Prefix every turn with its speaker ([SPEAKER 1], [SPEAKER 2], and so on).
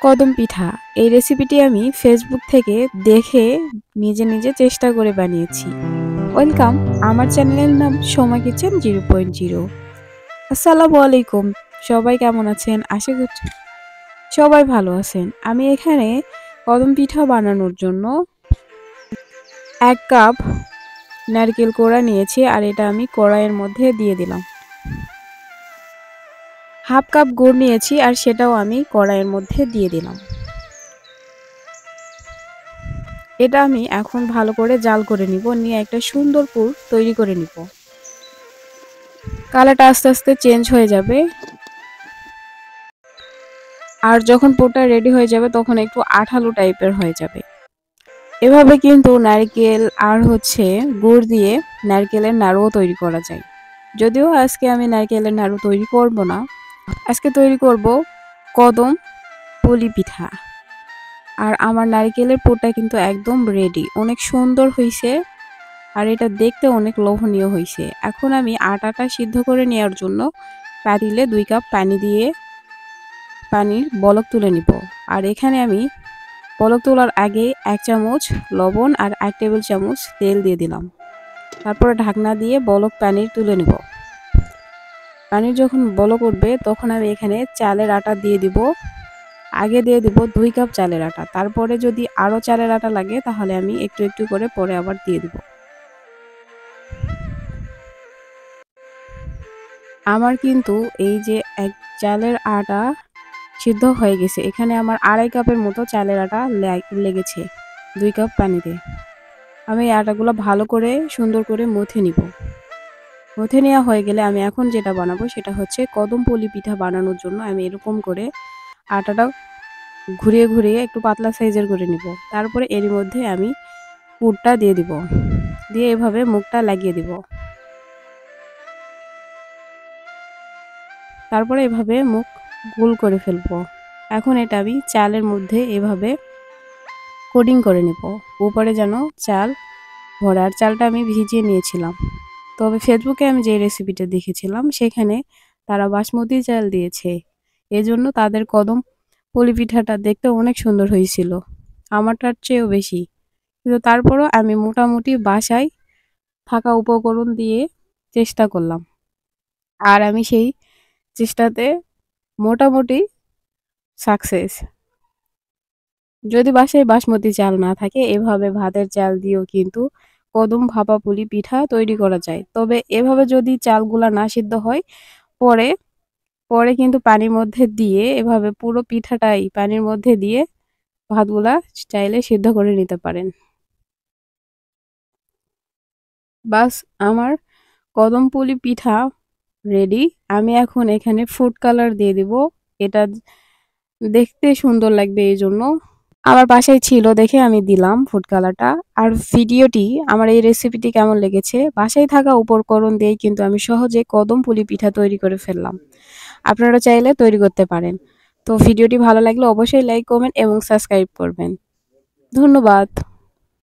[SPEAKER 1] কদম পিঠা এই রেসিপিটি আমি ফেসবুক থেকে দেখে নিজে চেষ্টা করে বানিয়েছি। ওয়েলকাম, আমার চ্যানেলের নাম সোমা কিচেন 0.0। আসসালামু আলাইকুম, সবাই কেমন আছেন? আশা করছি সবাই ভালো আছেন। আমি এখানে কদম পিঠা বানানোর জন্য 1 কাপ নারকেল কোড়া নিয়েছি, আর এটা আমি কড়াইয়ের মধ্যে দিয়ে দিলাম। হাফ কাপ গুড় নিয়েছি, আর সেটাও আমি কড়াইয়ের মধ্যে দিয়ে দিলাম। এটা আমি এখন ভালো করে জাল করে নিব, নিয়ে একটা সুন্দর পুর তৈরি করে নিব। কালারটা আস্তে আস্তে চেঞ্জ হয়ে যাবে, আর যখন পুরটা রেডি হয়ে যাবে তখন একটু আঠালো টাইপের হয়ে যাবে। এভাবে কিন্তু নারকেল আর গুড় দিয়ে নারকেলের নাড়ুও তৈরি করা যায়। যদিও আজকে আমি নারকেলের নাড়ু তৈরি করব না, আজকে তৈরি করব কদম পুলি পিঠা। আর আমার নারকেলের পুরটা কিন্তু একদম রেডি, অনেক সুন্দর হয়েছে, আর এটা দেখতে অনেক লোভনীয় হয়েছে। এখন আমি আটাটা সিদ্ধ করে নেওয়ার জন্য পাতিলে 2 কাপ পানি দিয়ে পানির বলক তুলে নিব। আর এখানে আমি বলক তোলার আগে 1 চামচ লবণ আর 1 টেবিল চামচ তেল দিয়ে দিলাম। তারপরে ঢাকনা দিয়ে বলক পানির তুলে নিব। পানির যখন বলক উঠবে তখন আমি এখানে চালের আটা দিয়ে দিব। আগে দিয়ে দিব 2 কাপ চালের আটা, তারপরে যদি আরও চালের আটা লাগে তাহলে আমি একটু একটু করে পরে আবার দিয়ে দিব। আমার কিন্তু এই যে 1 চালের আটা সিদ্ধ হয়ে গেছে। এখানে আমার 2.5 কাপের মতো চালের আটা লেগেছে 2 কাপ পানিতে। আমি এই আটাগুলো ভালো করে সুন্দর করে মথে নিব। মথে নেওয়া হয়ে গেলে আমি এখন যেটা বানাবো সেটা হচ্ছে কদম পুলি পিঠা বানানোর জন্য আমি এরকম করে আটাটা ঘুরিয়ে একটু পাতলা সাইজের করে নিব। তারপরে এর মধ্যে আমি পুরটা দিয়ে দিব, দিয়ে এভাবে মুখটা লাগিয়ে দিব। তারপরে এভাবে মুখ গোল করে ফেলবো। এখন এটা আমি চালের মধ্যে এভাবে কোডিং করে নেব, উপরে যেন চাল ভরে। আর চালটা আমি ভিজিয়ে নিয়েছিলাম, তবে ফেসবুকে আমি যে রেসিপিটা দেখেছিলাম সেখানে তারা বাসমতি চাল দিয়েছে, এজন্য তাদের কদম পুলি পিঠাটা দেখতে অনেক সুন্দর হয়েছিল, আমারটার চেয়েও বেশি। কিন্তু তারপরও আমি মোটামুটি বাসায় থাকা উপকরণ দিয়ে চেষ্টা করলাম, আর আমি সেই চেষ্টাতে মোটামুটি সাকসেস। যদি বাসায় বাসমতি চাল না থাকে এভাবে ভাতের চাল দিয়েও কিন্তু কদম ভাপা পুলি পিঠা তৈরি করা যায়। তবে এভাবে যদি চালগুলা না সিদ্ধ হয় পরে পরে কিন্তু পানির মধ্যে দিয়ে এভাবে পুরো পিঠাটাই পানির মধ্যে দিয়ে ভাতগুলা চাইলে সিদ্ধ করে নিতে পারেন। বাস, আমার কদম পুলি পিঠা রেডি। আমি এখন এখানে ফুড কালার দিয়ে দিব, এটা দেখতে সুন্দর লাগবে এই জন্য। আমার বাসায় ছিল দেখে আমি দিলাম ফুড কালারটা। আর ভিডিওটি আমার এই রেসিপিটি কেমন লেগেছে, বাসায় থাকা উপকরণ দিয়েই কিন্তু আমি সহজে কদম পুলি পিঠা তৈরি করে ফেললাম। আপনারা চাইলে তৈরি করতে পারেন। তো ভিডিওটি ভালো লাগলে অবশ্যই লাইক, কমেন্ট এবং সাবস্ক্রাইব করবেন। ধন্যবাদ।